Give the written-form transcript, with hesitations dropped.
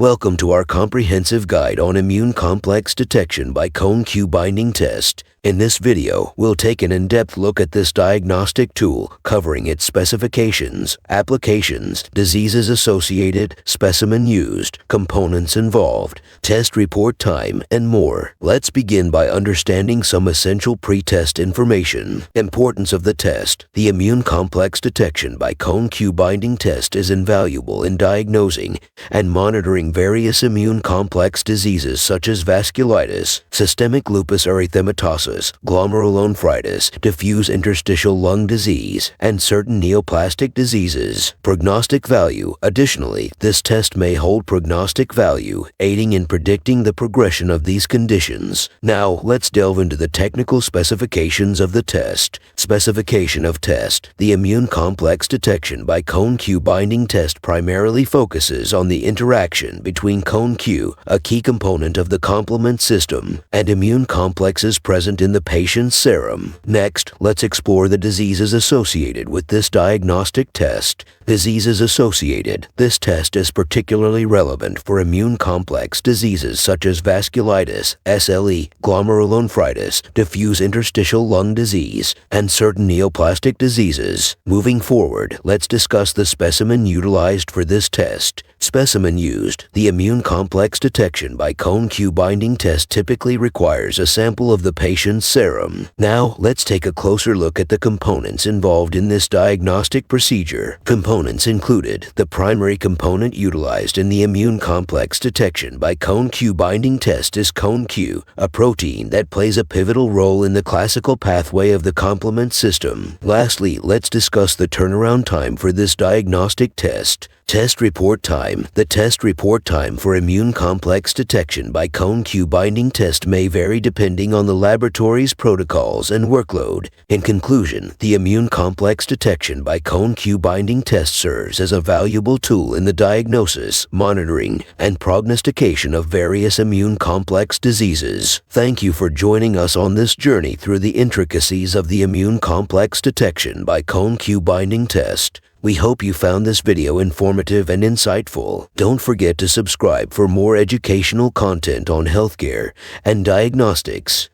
Welcome to our comprehensive guide on immune complex detection by C1q binding test. In this video, we'll take an in-depth look at this diagnostic tool, covering its specifications, applications, diseases associated, specimen used, components involved, test report time, and more. Let's begin by understanding some essential pre-test information. Importance of the test. The immune complex detection by C1q binding test is invaluable in diagnosing and monitoring various immune complex diseases such as vasculitis, systemic lupus erythematosus, glomerulonephritis, diffuse interstitial lung disease, and certain neoplastic diseases. Prognostic value. Additionally, this test may hold prognostic value, aiding in predicting the progression of these conditions. Now, let's delve into the technical specifications of the test. Specification of test. The immune complex detection by C1q binding test primarily focuses on the interaction between C1q, a key component of the complement system, and immune complexes present in the patient's serum. Next, let's explore the diseases associated with this diagnostic test. Diseases associated. This test is particularly relevant for immune complex diseases such as vasculitis, SLE, glomerulonephritis, diffuse interstitial lung disease, and certain neoplastic diseases. Moving forward, let's discuss the specimen utilized for this test. Specimen used. The immune complex detection by C1q binding test typically requires a sample of the patient's serum. Now, let's take a closer look at the components involved in this diagnostic procedure. Components included. The primary component utilized in the immune complex detection by C1q binding test is C1q, a protein that plays a pivotal role in the classical pathway of the complement system. Lastly, let's discuss the turnaround time for this diagnostic test. Test report time. The test report time for immune complex detection by C1q binding test may vary depending on the laboratory's protocols and workload. In conclusion, the immune complex detection by C1q binding test serves as a valuable tool in the diagnosis, monitoring, and prognostication of various immune complex diseases. Thank you for joining us on this journey through the intricacies of the immune complex detection by C1q binding test. We hope you found this video informative and insightful. Don't forget to subscribe for more educational content on healthcare and diagnostics.